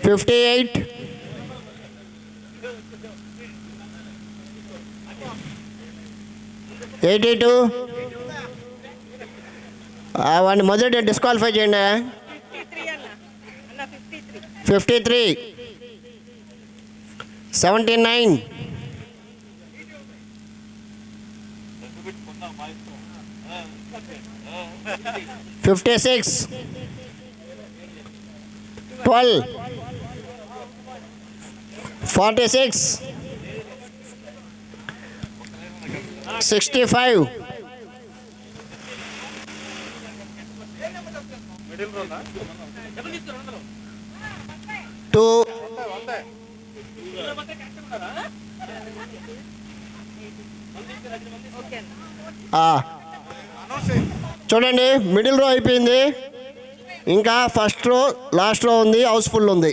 58, 82. వాడిని మొదటి డిస్క్వాలిఫై చేయండి. 53, 79, 56, 12, 46, 65, 2. చూడండి, మిడిల్ రో అయిపోయింది, ఇంకా ఫస్ట్ రో లాస్ట్ రో ఉంది, హౌస్ఫుల్ ఉంది.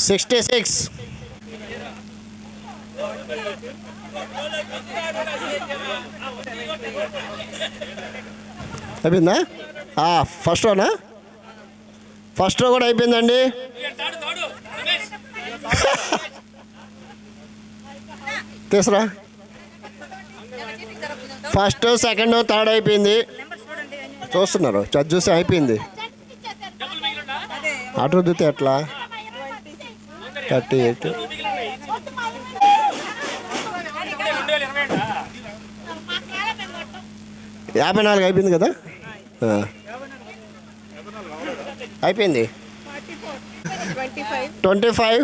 66, అయిపోయిందా? ఫస్ట్ రోనా? ఫస్ట్ రో కూడా అయిపోయిందండి. తీసురా, ఫస్ట్, సెకండ్, థర్డ్ అయిపోయింది. చూస్తున్నారు, చది చూసి అయిపోయింది. ఆర్డర్ చూస్తే ఎట్లా? 38, 54 అయిపోయింది కదా. అయిపోయింది. 25,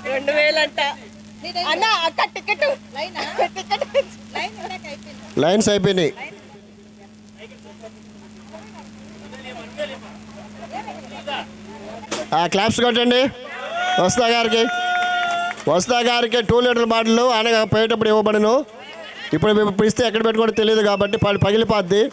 2000 లైన్స్ అయిపోయినాయి. క్లాప్స్ కొట్టండి వస్తా గారికి. వస్తా గారికి 2 లీటర్ బాటిల్ ఆయన పోయేటప్పుడు ఇవ్వబడను. ఇప్పుడు ఇస్తే ఎక్కడ పెట్టుకోవడం తెలియదు కాబట్టి పగిలిపోద్ది.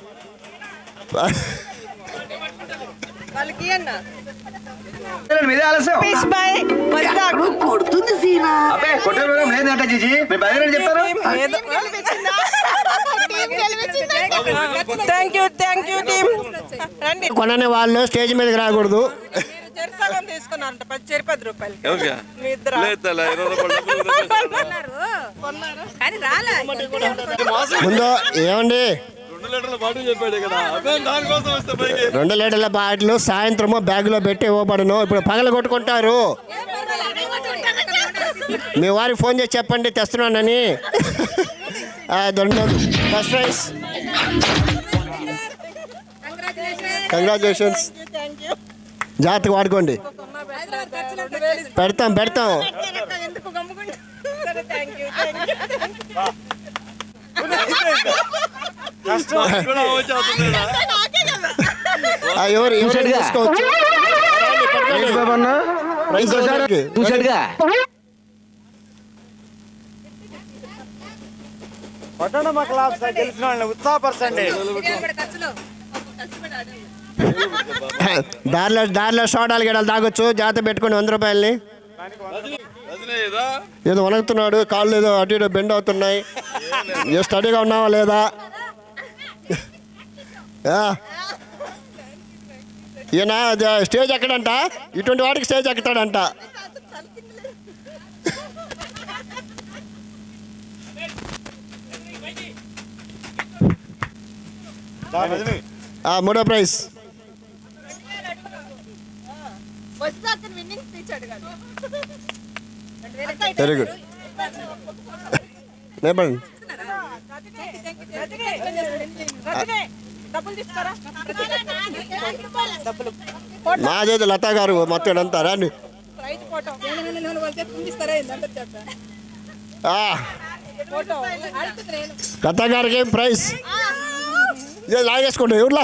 కొనని వాళ్ళు స్టేజ్ మీదకి రాకూడదు. ముందు ఏమండి, 2 లీటర్ల బాటిల్ సాయంత్రము బ్యాగులో పెట్టి ఇవ్వబడను. ఇప్పుడు పగల కొట్టుకుంటారు. మీ వారికి ఫోన్ చేసి చెప్పండి తెస్తున్నానని. First prize. కంగ్రాచులేషన్స్. జాగ్రత్తగా వాడుకోండి. పెడతాం. ఎవరు తీసుకోవచ్చు. దారిలో సోడాలు గిడాలు తాగొచ్చు. జాగ్రత్త పెట్టుకోండి. 100 రూపాయలని. ఏదో వణుకుతున్నాడు, కాళ్ళు ఏదో అటు ఇటు బెండ్ అవుతున్నాయి. ఏ స్టడీగా ఉన్నావా లేదా? ఈయన స్టేజ్ ఎక్కడంట, ఇటువంటి వాడికి స్టేజ్ ఎక్కుతాడంట. మూడో ప్రైజ్. Very good. నేపండి. నా చేతి లతా గారు మొత్తం అంతా రండి. లతా గారికి ప్రైజ్ లాగేసుకోండి. ఊర్లో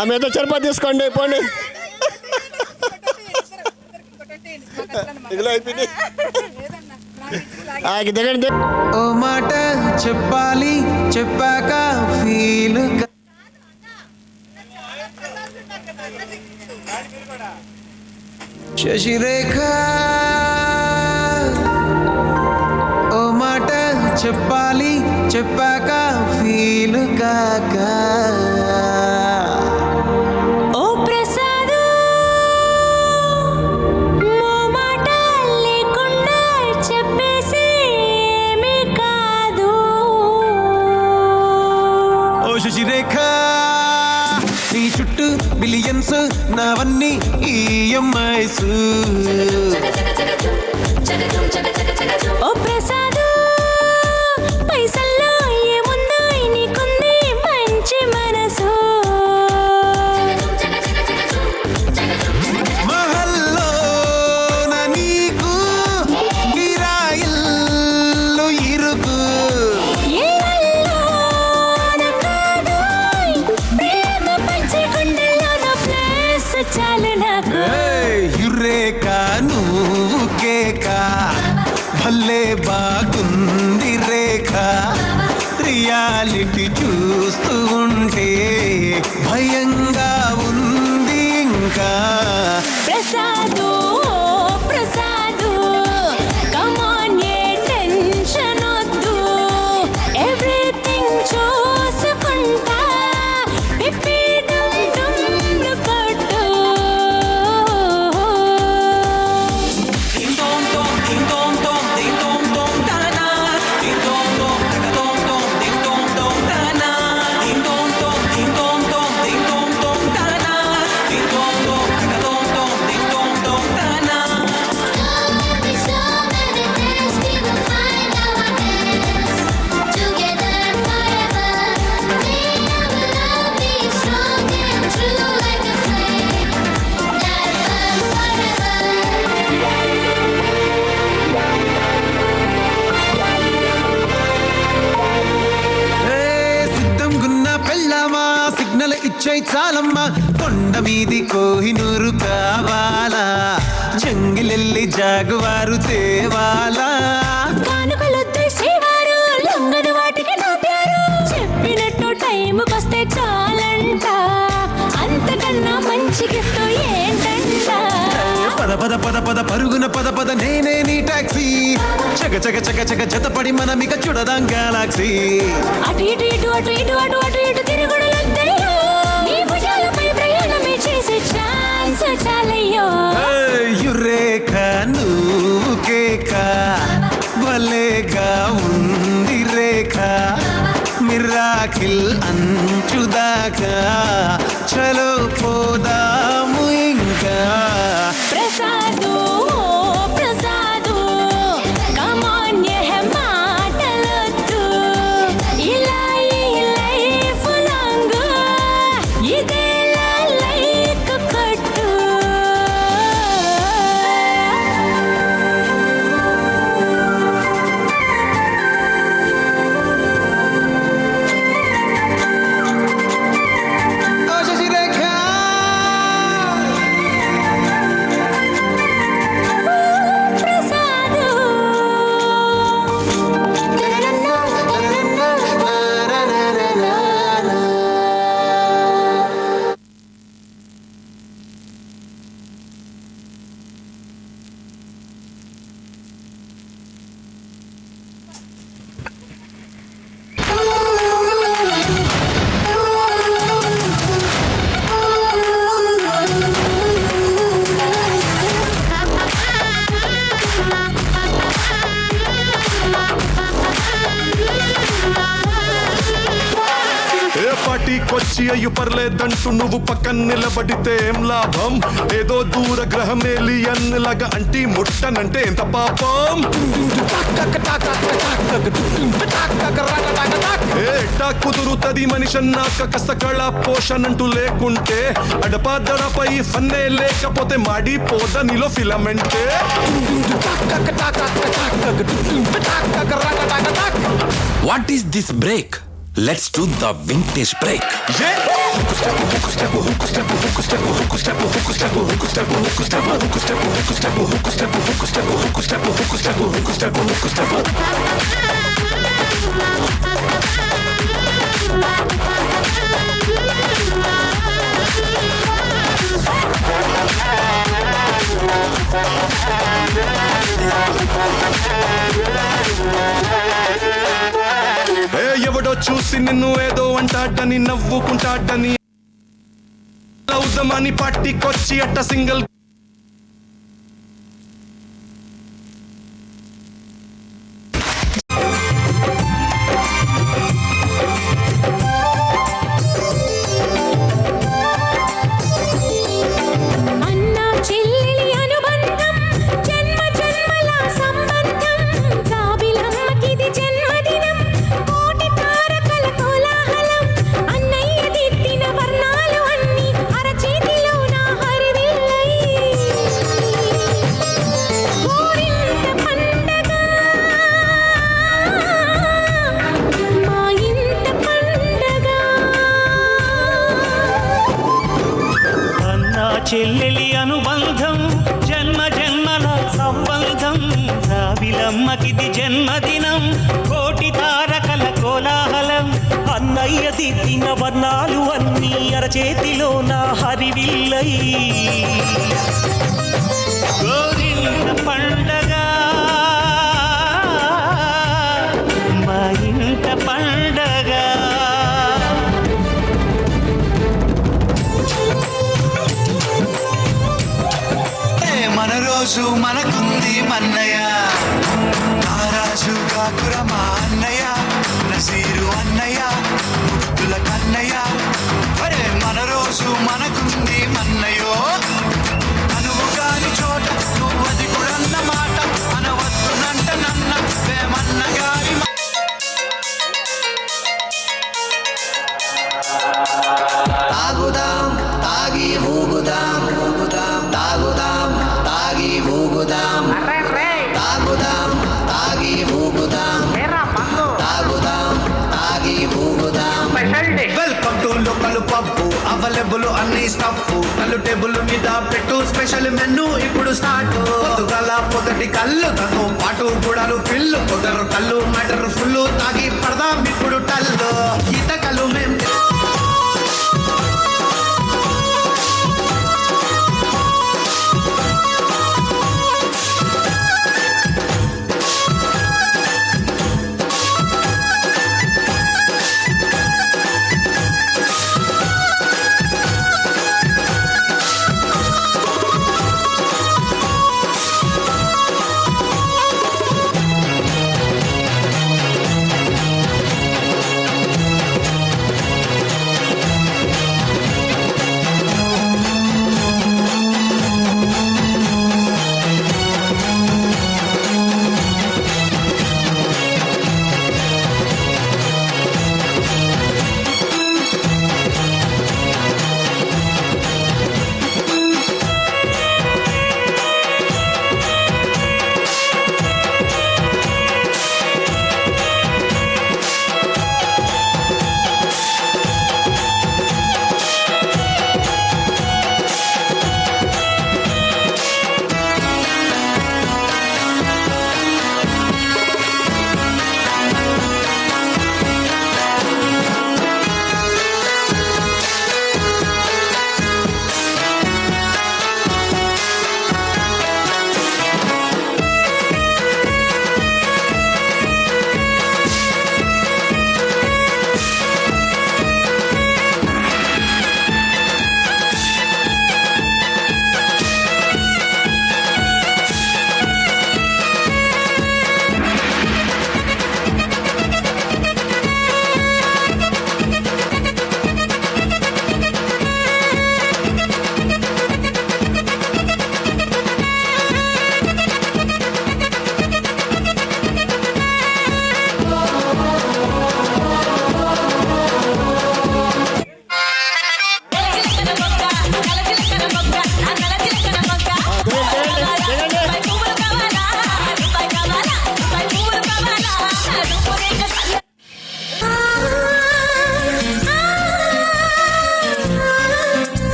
ఆమె ఏదో చరిపతి తీసుకోండి. పోండి. దిగండి. ఓ మాట చెప్పాలి, చెప్పాక ఫీల్. శశిరేఖ చెప్పాలి చెప్పాక ఫీల్ కాక ఓ ప్రసాదు మాట లేకుండా చెప్పేసి ఏమీ కాదు. ఓ శశిరేఖ నీ చుట్టూ బిలియన్స్ నావన్నీ ఈఎంఐస్. ఓ ప్రసాదు పైసల్లో ఏముందో నీకుంది మంచి మనసు. మహల్లో నా నీకు గిరాయిల్లు ఇరుకు. ఏళ్ళల్లో నా కాదోయ్ ప్రేమ పంచి గుండెల్లో ప్లేస్ చాలు నాకు. యురేక నువ్వు కేక భలే బాగుంది రేఖ. రియాలిటీ చూస్తూ ఉంటే భయంగా ఉంది ఇంకా. ప్రసాదు ప్రసాదు కమాన్ ఏ టెన్షన్ వద్దు. ఎవ్రీథింగ్ చూసుకుంటా పిప్పి డుమ్ డుమ్ కొట్టు. సిగ్నల్ ఇచ్చే చాలమ్మా. కొండ మీది కోహినూరు కావాలా, జంగిలెల్లి జాగువారు తేవాలా. కానుకలొద్దు శ్రీవారు లొంగదు వాటికి నా పేరు. చెప్పినట్టు టైంకొస్తే చాలంట, అంతకన్నా మంచి గిఫ్ట్ ఏంటంట. పద పద పద పద పరుగున పద పద నేనే నీ టాక్సీ. చక చక చక చక జతపడి మనమిక చూడదాం గెలాక్సీ. అటు ఇటు ఇటు అటు ఇటు అటు అటు ఇటు తిరుగుడులొద్దయ్యో. నీ భుజాలపై ప్రయాణమే చేసే ఛాన్స్ చాలయ్యో. యురేఖ నువ్వు కేక భలేగా ఉంది రేఖ. మిరాకిల్ అంచుదాకా చలో పోదాము ఇంకా. ప్రసాదు ప్రసాదు కమాన్ ఏ మాటలొద్దు. ఇలా ఈ లైఫ్ లాంగ్ ఇదేలా లైక్ కొట్టు. ఓ శశిరేఖ ప్రసాదు ఏ పార్టీకొచ్చి అయ్యు పర్లేదంటూ నువ్వు పక్కన నిలబడితే ఏం లాభం? ఏదో దూర గ్రహం ఏలియన్ లాగా అంటి ముట్టనంటే ఎంత పాపం? ఏటా కుదురుతది మనిషన్నాక కసకళ పోషణంటూ లేకుంటే అడపాదడపై ఫన్నే లేకపోతే మాడిపోద నీలో ఫిలమెంటే. What is this break? Let's do the vintage break. చూసి నిన్ను ఏదో అంటాడని నవ్వుకుంటాడని అవుదామని పార్టీకొచ్చి అట్ట సింగిల్ అన్నా చెల్లెలి అనుబంధం జన్మ జన్మల సంబంధం జాబిలమ్మకిది జన్మదినం కోటి తారకల కోలాహలం అన్నయ్య దిద్దిన వర్ణాలు అన్ని అరచేతిలో నా హరివిల్లై గోరింట పండగ మా ఇంట పండగ అన్నా చెల్లెలి అనుబంధం జన్మ జన్మల సంబంధం రావిలమ్మకిది జన్మదినం కోటి తారకల కోలాహలం అన్నయ్య దిద్దిన వర్ణాలు అన్నీ అరచేతిలో నా హరివిల్లై గోరింట పండగ మా ఇంట పండగ మన రోజు మనకుంది మన్నయ్య నారాజు కాకురమా అన్నయ్య నసీరు అన్నయ్య ముద్దుల కన్నయ్య అరే మన రోజు మనకుంది మన్నయ్యో అనువు గారి చోట నువ్వది కూడన్న మాట అనవద్దునంట నన్న వేమన్న గారి తాగుదాం తాగి ఊగుదాం తాగుదాం తాగి ఊగుదాం తాగుదాం తాగి ఊగుదాం తాగుదాం తాగి ఊగుదాం వెల్కమ్ టు లోకల్ పప్పు అవైలబుల్ అన్ని స్టఫ్ కళ్ళు టేబుల్ మీద పెట్టు స్పెషల్ మెనూ ఇప్పుడు స్టార్ట్ పొద్దుగల పొదటి కళ్ళు తను పాటు గుడాలు ఫిల్లు పొదరు కళ్ళు మెటర్ ఫుల్ తాగి పడదాం ఇప్పుడు టల్లు ఈత కళ్ళు మేం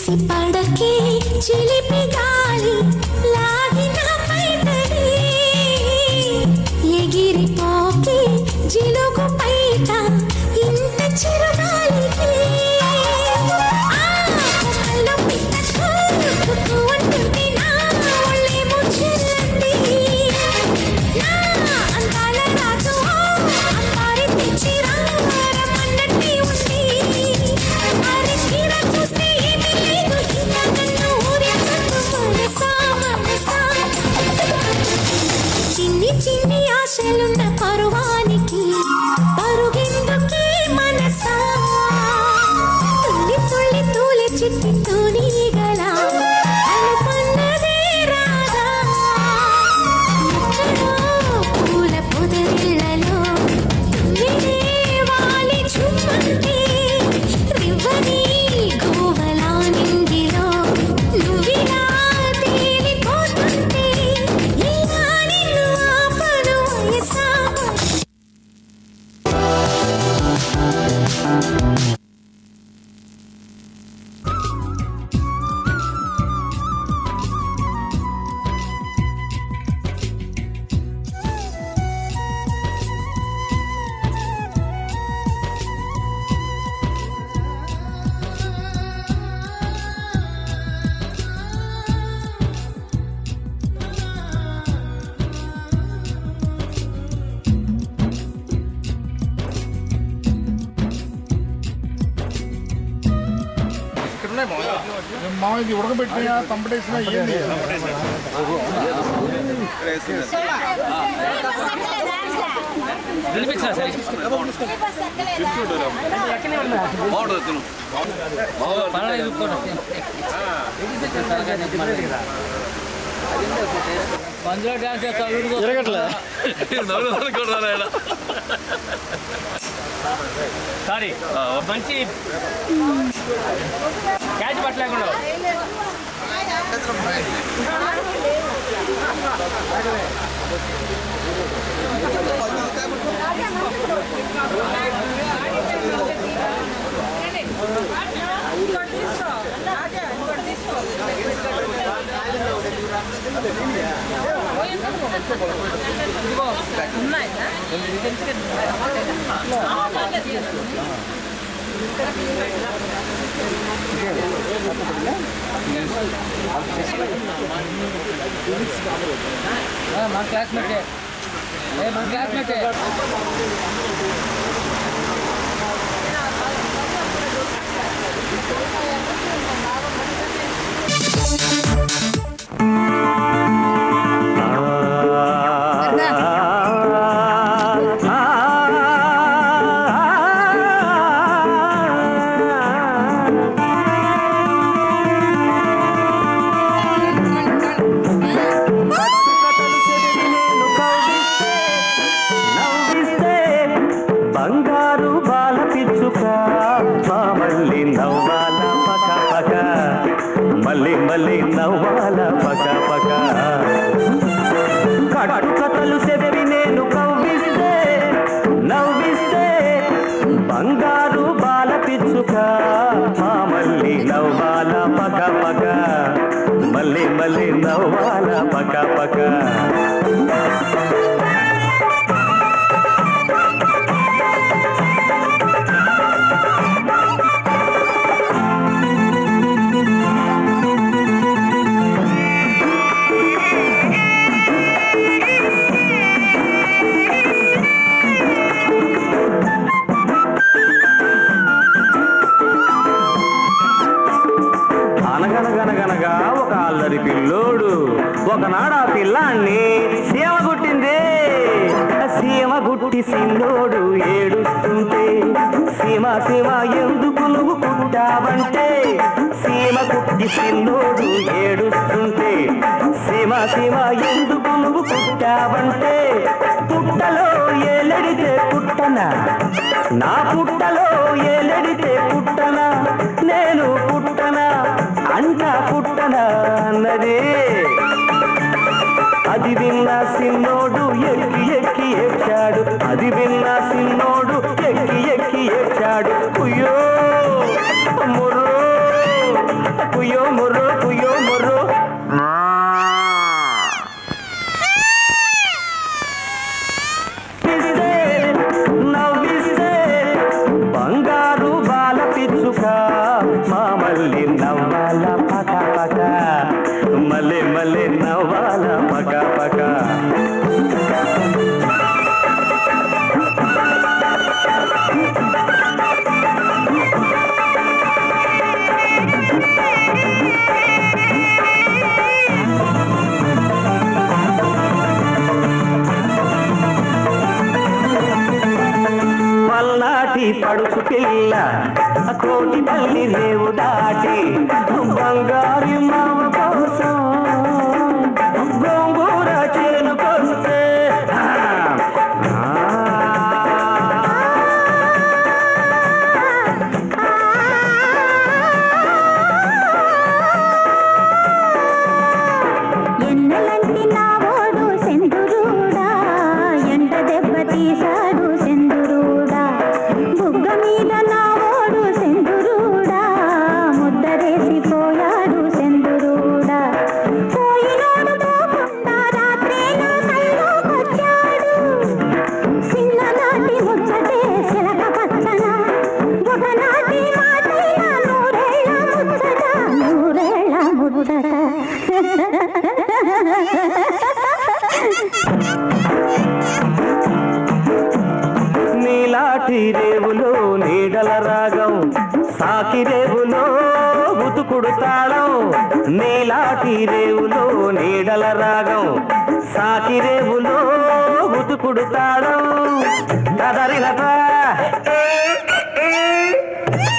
ఎగిసి పడకే చిలిపి గాలి లాగిన పైటని ఎగిరిపోకే జిలుగు పైట ఇంత చిరుగాలికి కళ్ళు పిట్టకు అంటుంది నా ఒళ్ళేమో చెల్లండి నా అందాల రాజు అంబారి తెచ్చి రమ్మన్నట్టే ఉంది అరికిర చూస్తే ఏమీ లేదు ఇంకా నన్ను ఊరించకు మనసా చిన్ని చిన్ని ఆశలున్న పరువానికి పరుగెందుకే మనసా తుల్లి తుల్లి తూలి చిట్టి తూనీగల అనుకున్నదే రాదా ఎక్కడో పూల పొదరిళ్ళలో తుమ్మిదే వాలి చుమ్మంటే రివ్వని గోవలా నింగిలో నువ్విలా తేలిపోతుంటే ఇలా నిన్ను ఆపను వయసా మామూలు ఉడకబెట్టినా తంపడేసినా ఏంది తిరగట్లే సారీ మంచి క్యాచ్ పట్టలేకుండా మన క్లాస్మేటే మన క్లాస్మేటే బంగారు బాల పిచ్చుక మళ్ళీ నవ్వాల పక పక మళ్ళీ మళ్ళీ నవ్వాల పక పక కట్టుకథలు చదివి నేను కవ్విస్తే నవ్విస్తే బంగారు బాల పిచ్చుక మళ్ళీ నవ్వాల పక పక మళ్ళీ మళ్ళీ నవ్వాల పక పక అనగనగనగనగా ఒక అల్లరి పిల్లోడు ఒకనాడు ఆ పిల్లాన్ని సీమ గుట్టింది. సీమ గుట్టి సిన్నోడు ఏడుస్తుంటే సీమ సీమ ఎందుకు నువ్వు కుట్టావంటే సీమ గుట్టి సిన్నోడు ఏడుస్తుంటే సీమ సీమ ఎందుకు నువ్వు కుట్టావంటే పుట్టలో ఏలడితే పుట్టనా నా పుట్టలో ఏలడితే పుట్టనా నేను పుట్టనా అంట పుట్టనా అన్నది. అది విన్న సిన్నోడు ఎక్కి ఎక్కి ఏడ్చాడు. అది విన్న సిన్నోడు ఎక్కి ఎక్కి ఏడ్చాడు. కుయ్యో ముర్రో కుయ్యో నీలాంటి పడుచు పిల్ల కోటి తల్లి రేవు దాటి బంగారు మామ కోసం గోంగూర చేనుకొస్తే ఎన్నెలంటి నా ఓడు సెందురూడా ఎండ దెబ్బ తీశాడు సెందురూడా బుగ్గ మీద నా ఓడు సెందురూడా ముద్దరేసిపోయాడు సెందురూడా పోయినాడు పోకుండా రాత్రే నా కల్లోకొచ్చాడు చిన్ననాటి ముచ్చటే చిలక పచ్చన బుధనాటి మాటైన నూరేళ్ళ ముచ్చట నీలాటి రేవులో నీడల రాగం సాకి రేవులో ఉతుకుడు తాళం నీలాటి రేవులో నీడల రాగం సాకి రేవులో ఉతుకుడు తాళం తదరినత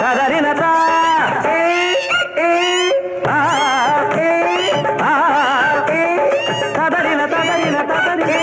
తదరినత తదరిన తదరిన తదరి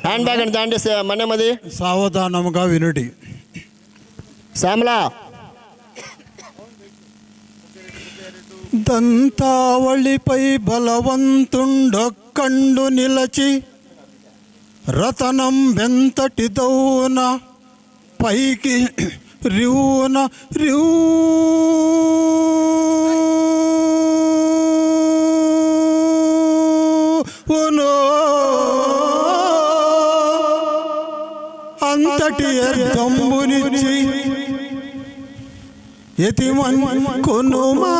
హ్యాండ్ బ్యాగ్ అని దాంట్లో మనేమది సావధానముగా వినుడి. శ్యామలా దంతావళిపై బలవంతుండొక్కండు నిలచి రతనం వెంతటిదౌన పైకి రివున రివునో అంతటి అర్థంబునిచ్చి యతిమన్ కొనుమా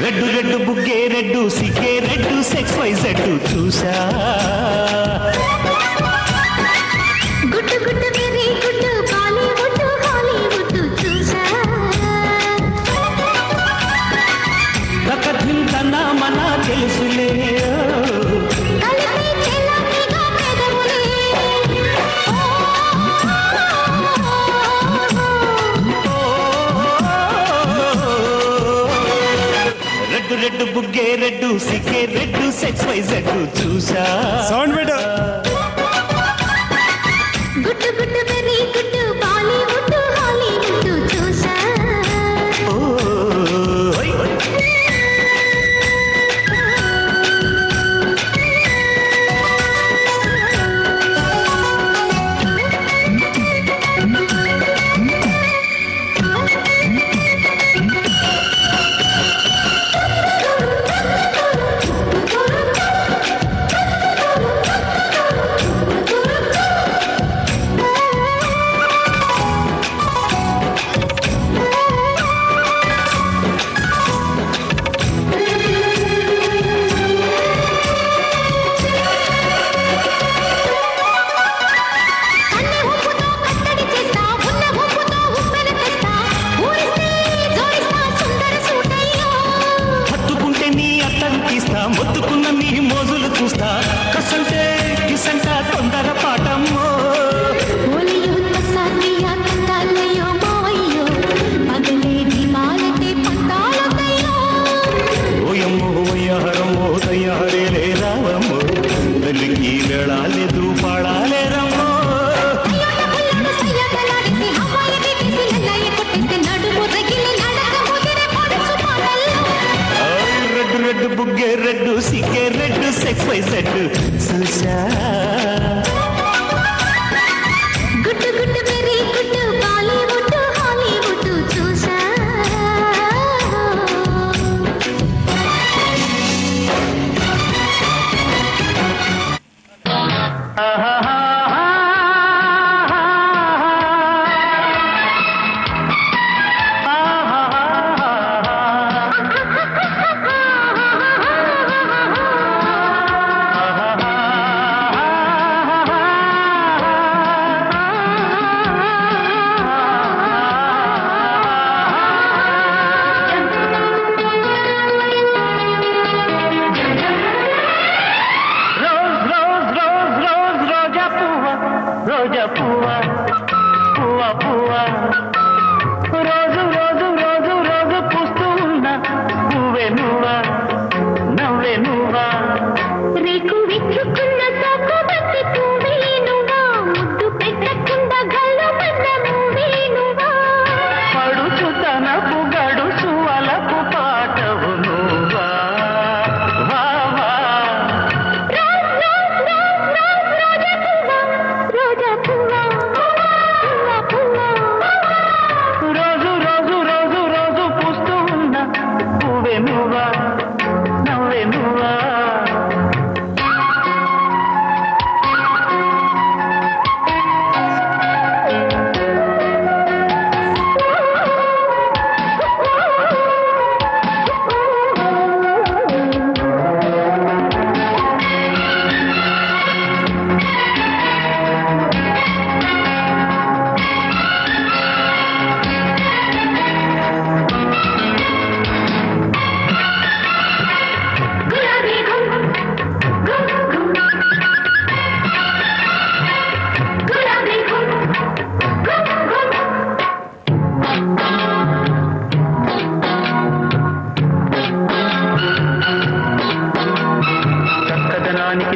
రెడ్డు రెడ్డు బుగ్గే రెడ్డు సిగ్గే రెడ్డు సెక్స్ వై జెడ్డు చూసా గుట్టు గుట్టు వెరీ గుట్టు బాలీవుడ్ హాలీవుడ్ చూసా రకథింతనా మన తెలుసులే కలిపి చెల్లమిగా పెదవులే రెడ్డు రెడ్డు బుగ్గే రెడ్డు సిగ్గే రెడ్డు సెక్స్ వై జెడ్డు చూసా సౌండ్ పెట్టు. గుట్టు గుట్టు వెరీ గుట్టు బాలీవుడ్ హాలీవుడ్ చూసా మొత్తుకున్న నీ మోజులు చూస్తా కసంటే కిసంట తొందర పాటమ్మో ఓయమ్మో వయ్యారమ్మో తయ్యారే లేరావమ్మో తల్లికి వేళాలేదు పాడాలేరమ్మో రెడ్డు రెడ్డు బుగ్గే రెడ్డు సిగ్గే రెడ్డు సెక్స్ వై జెడ్డు చూసా గుట్టు గుట్టు వెరీ గుట్టు బాలీవుడ్ హాలీవుడ్ చూసా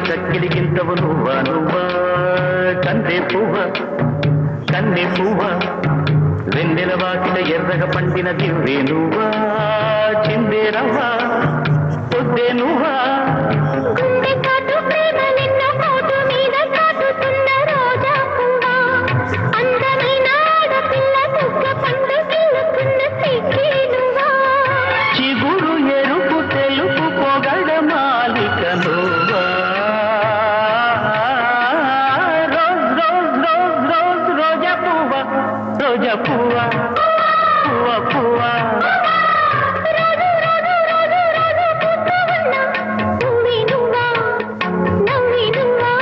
చల్లని చక్కిలికింతవు నువ్వా నువ్వా కందే పువ్వ కన్నె పువ్వ వెన్నెల వాకిట ఎర్రగ పండిన దివ్వే నువ్వా చిందే రవ్వ పొద్దే నువ్వా గుండె కాటు ప్రేమ నిన్న కోటు మీద కాటుతున్న రోజా పువ్వా అందమైన ఆడపిల్ల బుగ్గ పండు గిల్లుకున్న సిగ్గే నువ్వా చిగురు ఎరుపు తెలుపు పొగడ మాలిక నువ్వా రోజ్ రోజ్ రోజ్ రోజ్ రోజా పువ్వ రోజా పువ్వ పువ్వ పువ్వ నువ్వే నువ్వా నవ్వే నువ్వా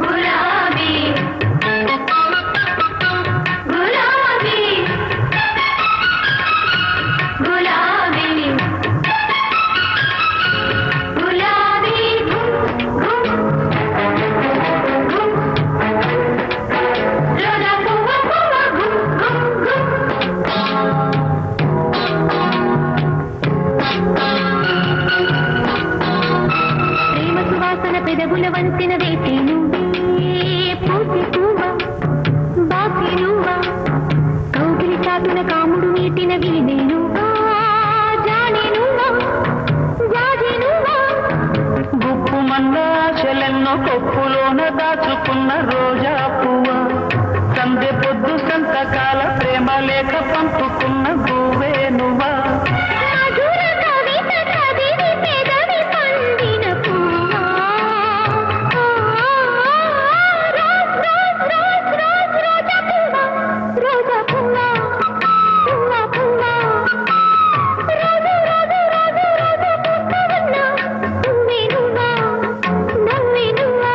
గులాబీ గులాబీ గులాబీ గులాబీ గుమ్ గుమ్ రోజా పువ్వ పువ్వ గుమ్ ప్రేమ సువాసన పెదవుల వంచిన వేసి నువ్వే పూసి పువ్వ బాసి నువ్వా కౌగిలి చాటున కాముడు నీటిన వీణే నువ్వా జానే నువ్వా జాజే నువ్వా గుప్పు మన్నాశలెన్నో కొప్పులోన దాచుకున్న రోజా పువ్వ సందె పొద్దు సంతకాల ప్రేమ లేఖ పంపుకున్న గువ్వే నువ్వా మధుర కవిత చదివి పెదవి పండిన పువ్వా రోజ్ రోజ్ రోజ్ రోజ్ రోజా పువ్వ రోజా పువ్వ పువ్వ పువ్వ రోజు రోజు రోజు రోజు పువ్వున్నా నువ్వే నువ్వా నవ్వే నువ్వా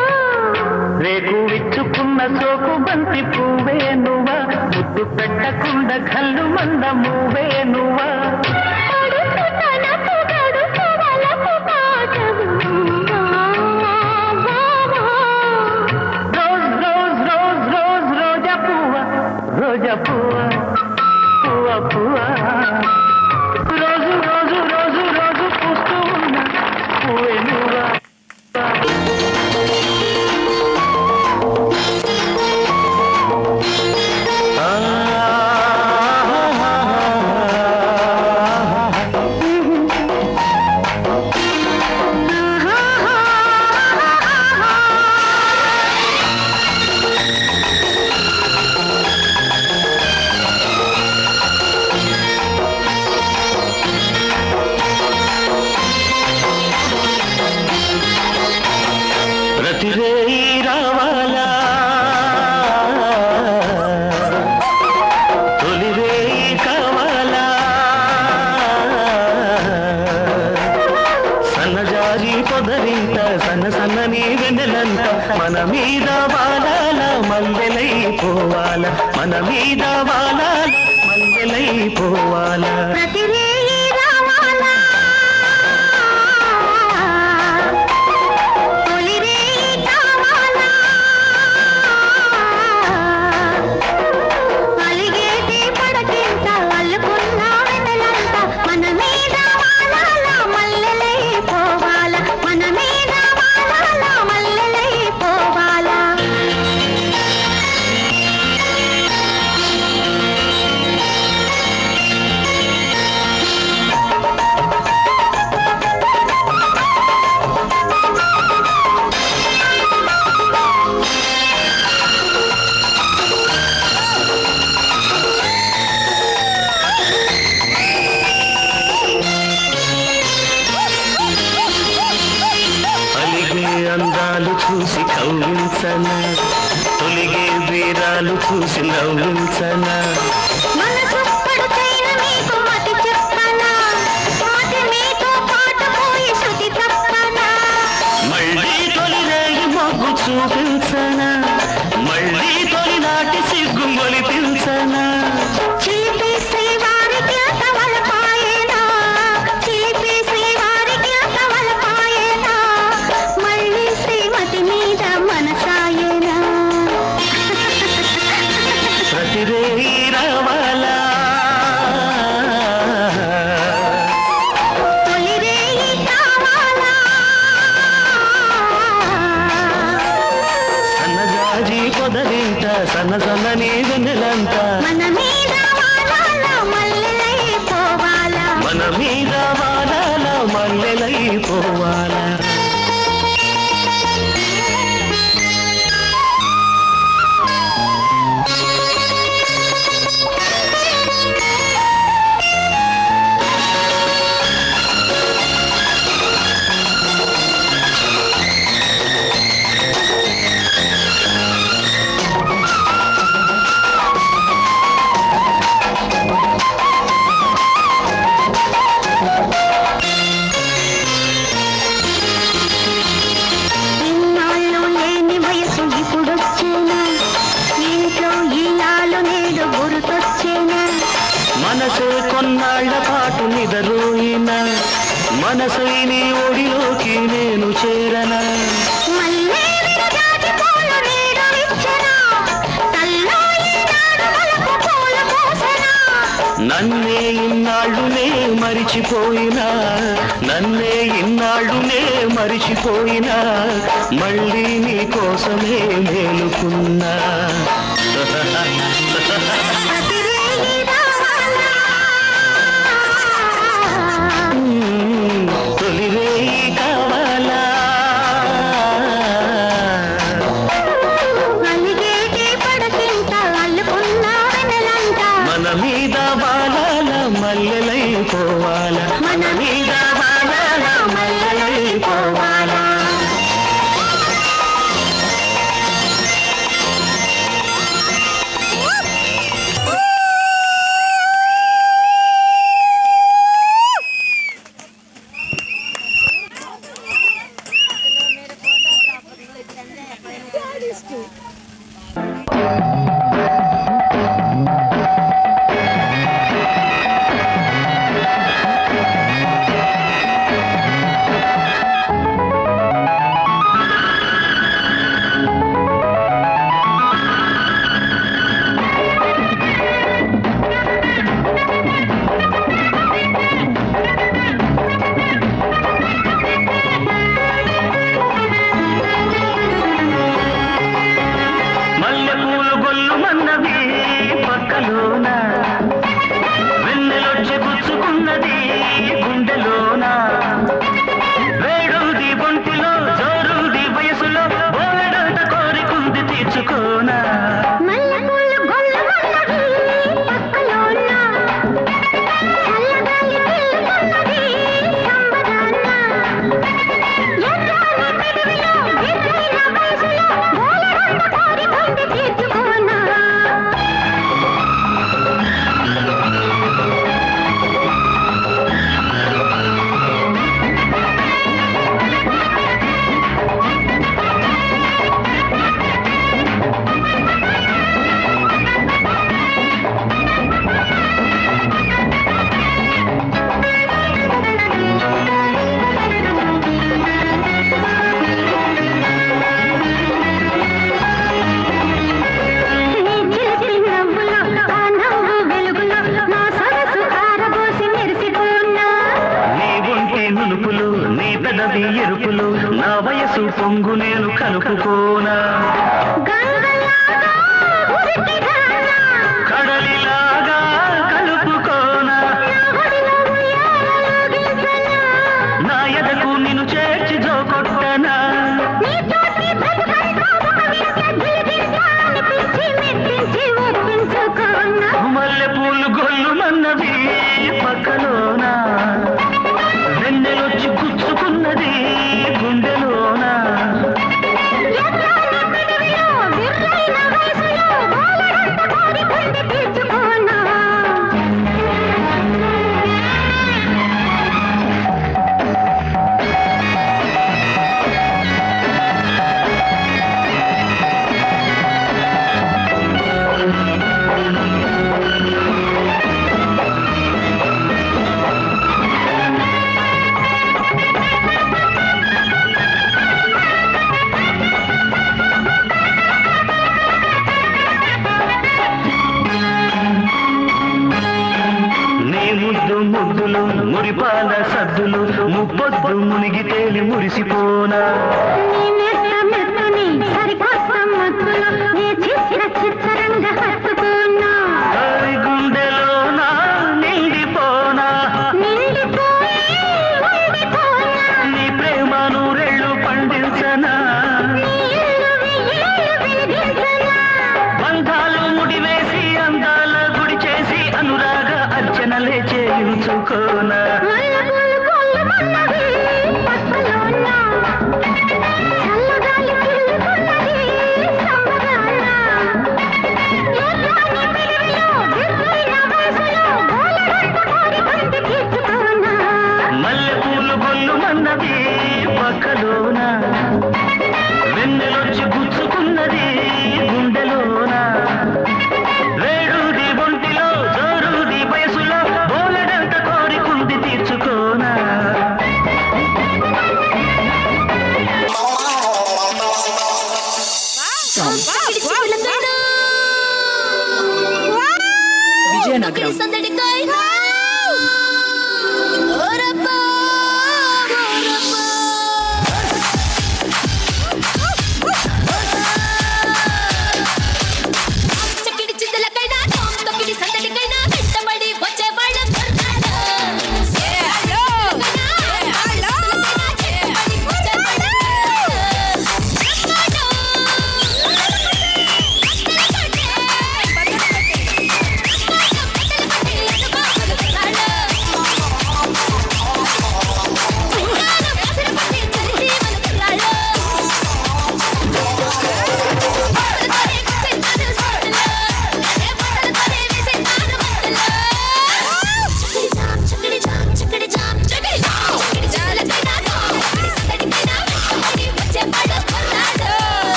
రేకు విచ్చుకున్న సోకు బంతి పువ్వే నువ్వా ముద్దు పెట్టకుండా కళ్ళు మంద మూవే నువ్వా అడుసు తనకు గడుసు వలపు పాటవు నువ్వా బావా రోజ్ రోజ్ రోజ్ రోజ్ రోజా పువ్వ రోజా పువ్వ పువ్వ పువ్వ రోజు రోజు రోజు రోజు పూస్తూ ఉన్న పువ్వే నువ్వా ప్రతిరేయి రావాలా తొలిరేయి కావాలా సన్నజారి పొదరింత సన్న సన్నని వెన్నెలంత మన మీద వాలాల మల్లెలై పోవాల మన మీద వాలాల మల్లెలై పోవాల ప్రతిరేయి రావాలా తొలిరేయి కావాలా అలిగేటి పడకింత అల్లుకున్న వెన్నెలంత మన మీద వాలాల మల్లెలై పోవాలా మన మీద వాలాల మల్లెలై పోవాలా అలిగే అందాలు చూసి కవ్వించనా తొలిగే వీరాలు చూసి నవ్వించనా మనసు పడుతైన మీకు మతి చెప్పనా మతి మీతో పాటు పోయి శృతి తప్పనా మళ్ళీ తొలి రేగి మొగ్గు చూపించనా మళ్ళీ తొలి నాటి సిగ్గు మొలిపించనా చిలిపి శ్రీవారికి తవలపాయేనా చిలిపి శ్రీవారికి సన్న సన్నని వెన్నెలంతా మన మీద వానాల మల్లెలై పోవాలా మన మీద వానాల మల్లెలై పోవాలా మనసే కొన్నాళ్ల పాటు నిదరోయిన మనసై నీ ఒడిలోకి నేను చేరనా నన్నే ఇన్నాళ్ళునే మరిచిపోయినా నన్నే ఇన్నాళ్ళునే మరిచిపోయినా మళ్ళీ నీ కోసమే మేలుకున్నా తొలివేయి కావాలా మన మీద బాలాల మల్లెలై పోవాలా మన మీద బాలాల మల్లెలై పోవాలా ఎరుపులు నా వయసు పొంగు నేను కలుపుకోనా కడలిలాగా కలుపుకోనా నా ఎదకు నిన్ను చేర్చి జోకొట్టనా మల్లె పూలు గొల్లు మన్నది పక్కలోనా వెన్నెలొచ్చి గుచ్చుకున్నది గుండెలోనా ముద్దులు మురిపాల సద్దులు ముప్పొద్దు మునిగి తేలి మురిసిపోనా గుచ్చుకున్నది పక్కలోన, వెన్నెలొచ్చి గుచ్చుకున్నది గుండెలోన. వేడుది ఒంటిలో జోరుది వయసులో బోలెడంత కోరికుంది తీర్చుకోనా. విజయనగరం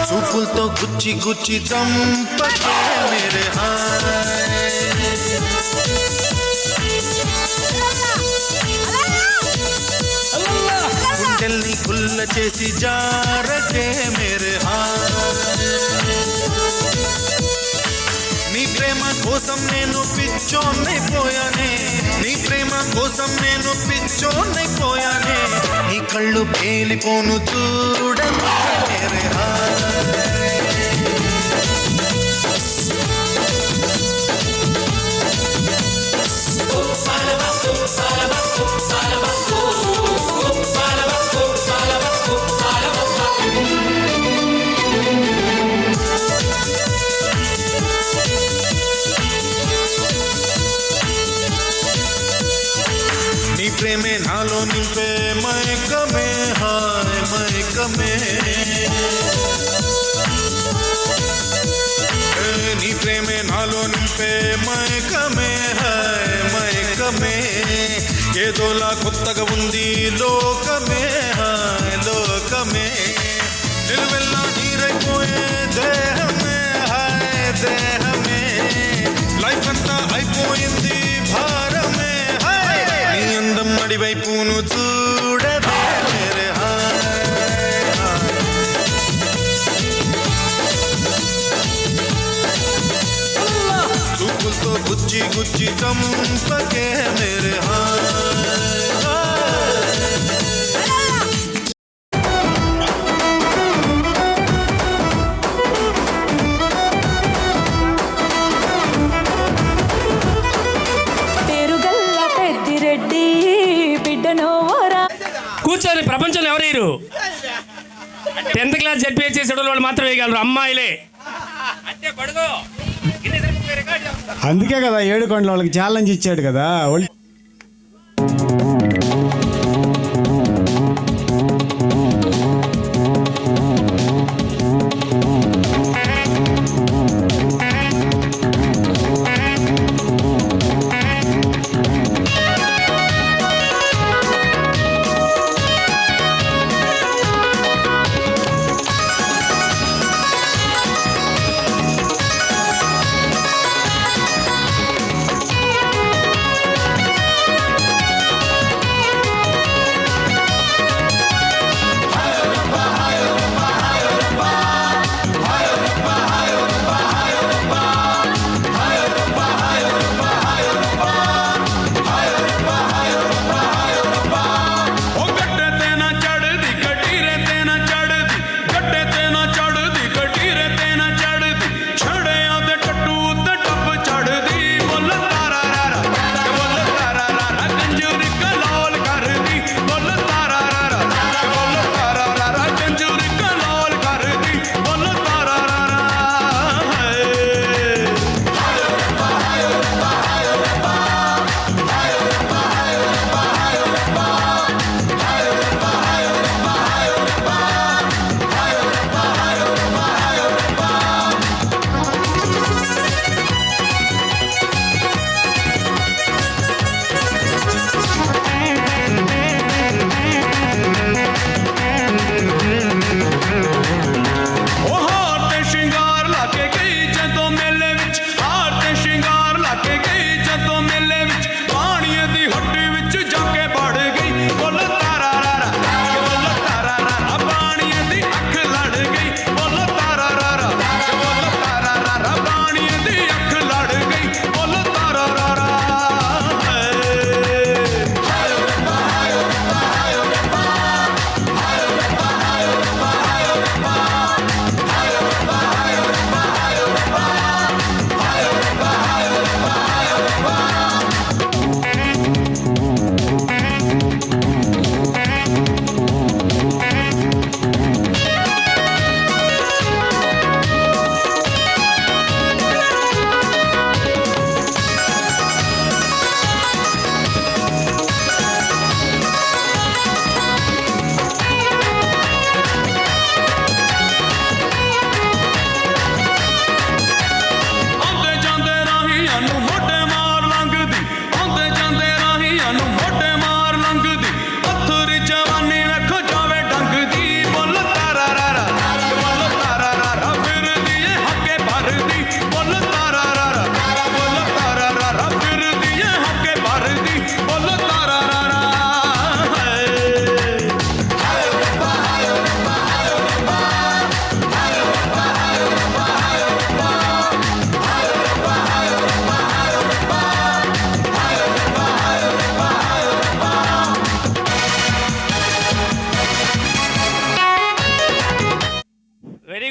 చూపులతో గుచ్చి గుచ్చి చంపకే మేరే చెల్ని కుల్ల చేసి జారకే మేరే నీ ప్రేమ కోసం నేను పిచ్చోన్నైపోయానే నీ ప్రేమ కోసం నేను పిచ్చోన్నైపోయానే నీ కళ్ళు పేలిపోను చూడకే మేరే నీ ప్రేమే నాలో నింపే మైకమే హాయ్ మైకమే నీ ప్రేమే నాలో నింపే మైకమే హాయ్ మైకమే ఏదోలా కొత్తగా ఉంది లోకమే హాయ్ లోకమే నిలువెల్లా నీరైపోయే దేహమే హాయ్ దేహమే లైఫ్ అంతా అయిపోయింది భారమే నీ అందం అడివైపును చూడవే మేరే చూపులతో గుచ్చి గుచ్చి చంపకే మేరే పేరుగల్ల పెద్దిరెడ్డి బిడ్డను ఓరా కూర్చొని ప్రపంచంలో ఎవరు 10th క్లాస్ జడ్పీహెచ్ చేసే వాళ్ళు మాత్రం వేయగలరు అమ్మాయిలే. అందుకే కదా 7 కొండల వాళ్ళకి ఛాలెంజ్ ఇచ్చాడు కదా.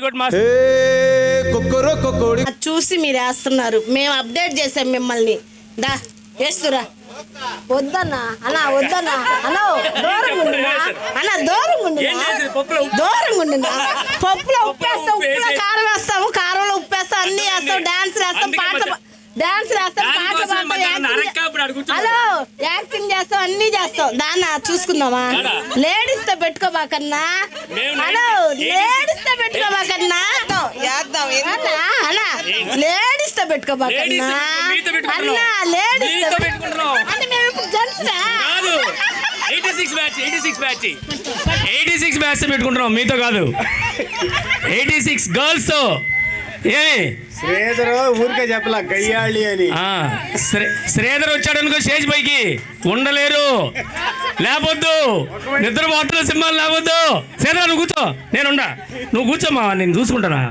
Good master. అది చూసి మీరు వేస్తున్నారు, మేము అప్డేట్ చేసాం మిమ్మల్ని. దా వేస్తురా. వద్దన్నా అన్నా, వద్దన్నా అన్నా, దూరంగా ఉండునా అన్నా, దూరంగా ఉండునా, దూరంగా ఉండునా. పప్పులో ఉప్పు వేస్తాం, ఉప్పులో కారం వేస్తాము, కారంలో ఉప్పు వేస్తాం, అన్ని వేస్తాం, డాన్స్ వేస్తాం, డాన్స్ వేస్తాం, పాట పాడతాం, హలో యాక్టింగ్ చేస్తాం, అన్ని చేస్తాం. దాన్ని చూసుకుందామా? లేడీస్ తో పెట్టుకోబాకన్నా, హలో లేడీస్ తో పెట్టుకోబాకన్నా, అన్నా లేడీస్ తో పెట్టుకోబాకన్నా అన్నా, లేడీస్ తో అంటే మేము ఇప్పుడు జెంట్స్ 86 బ్యాచ్ పెట్టుకుంటున్నాం, మీతో కాదు. 86 గర్ల్స్ తో. ఏమి శ్రీధర్ ఊరికే చెప్పలా గయ్యాళి అని. శ్రీధర్ వచ్చాడు అనుకో స్టేజ్ పైకి ఉండలేరు, లేవద్దు, నిద్ర మాత్రం సింహాలు లేవద్దు. శ్రీధర్ నువ్వు కూర్చో, నేనుండా, నువ్వు కూర్చోమ్మా, నేను చూసుకుంటానా,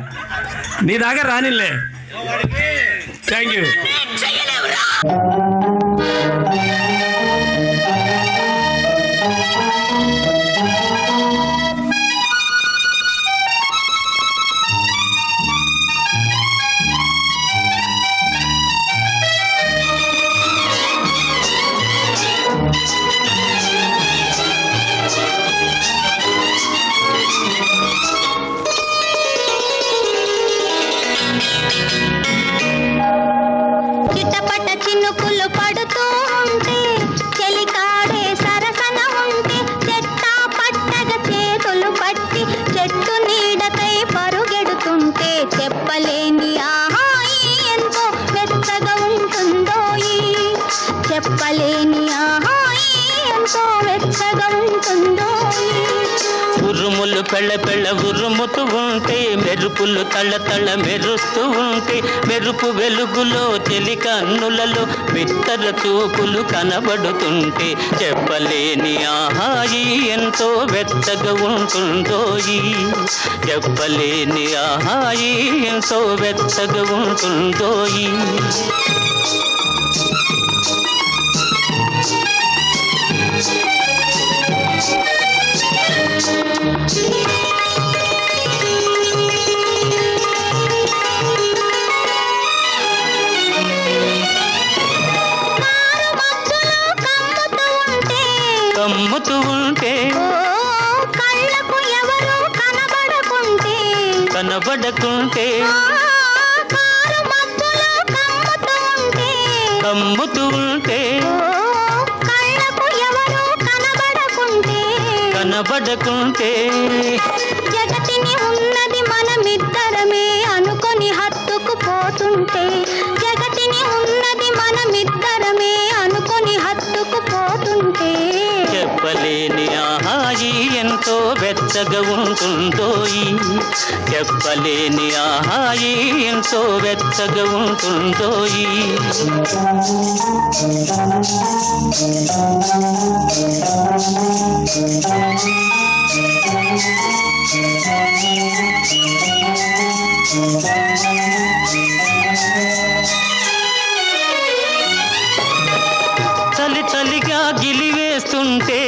నీ దాకా రానిలే. Thank you. చిట్టపట్ట చినుకులు పడుతూ ఉంటే, చెలికాడే సరసన ఉంటే, చెట్టా పట్టగ చేతులు పట్టి చెట్టు నీడకై పరుగెడుతుంటే, చెప్పలేని ఆహాయి ఎంతో వెచ్చగా ఉంటుందోయి, చెప్పలేని ఆహాయి ఎంతో వెచ్చగా ఉంటుందోయి. ఉరుములు పెళ్ళ పెళ్ళ ఉరుముతూ ఉంటే, మెరుపులు తళ్ళ తళ్ళ మెరుస్తూ ఉంటే, మెరుపు వెలుగులో చెలి కన్నులలో బిత్తర చూపులు కనబడుతుంటే, చెప్పలేని ఆహాయి ఎంతో వెచ్చగా ఉంటుందోయి, చెప్పలేని ఆహాయి ఎంతో వెచ్చగా ఉంటుందోయి. కమ్ముతూ ఉంటే, కళ్ళకు ఎవరు కనబడకుంటే, కనబడకుంటే, కారు మబ్బులో కమ్ముతూ ఉంటే, కళ్ళకు ఎవరు కనబడకుంటే, కనబడకుంటే, జగతిని ఉన్నది మనమిద్దరమే అనుకొని హత్తుకుపోతుంటే, జగతిని ఉన్నది మనమిద్దరమే అనుకొని హత్తుకుపోతుంటే, చెప్పలేని ఆహాయి ఎంతో వెచ్చగా ఉంటుందోయి, చెప్పలేని ఆహాయి ఎంతో వెచ్చగా ఉంటుందోయి. చలి చలిగా గిలివేస్తుంటే,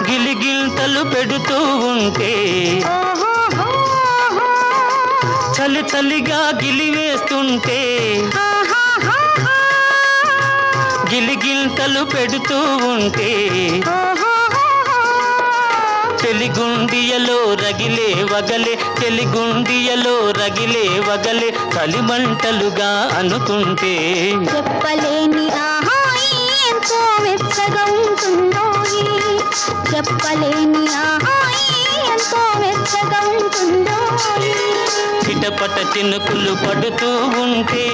గిలిగిల్తలు పెడుతూ ఉంటే, చలి చలిగా గిలివేస్తుంటే, గిలిగిల్తలు పెడుతూ ఉంటే, చెలిగుండియలో రగిలే వగలే, చెలిగుండియలో రగిలే వగలే, చలిమంటలుగా అనుకుంటే, చెప్పలేని ఆహాయి ఎంతో వెచ్చగా ఉంటుందోయి, చెప్పలేని ఆహాయి ఎంతో వెచ్చగా ఉంటుందోయి. చిటపట చినుకులు పడుతూ ఉంటే,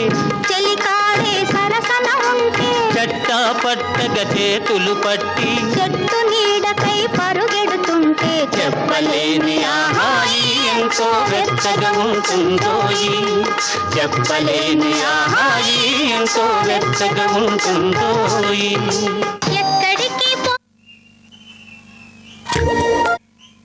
చెలికాడే సరసన ఉంటే, చట్టా పట్టగా చేతులు పట్టి చెట్టు నీడకై పరుగెడుతుంటే, చెప్పలేని ఆహాయి ఎంతో వెచ్చగా ఉంటుందోయి, చెప్పలేని ఆహాయి ఎంతో వెచ్చగా ఉంటుందోయి.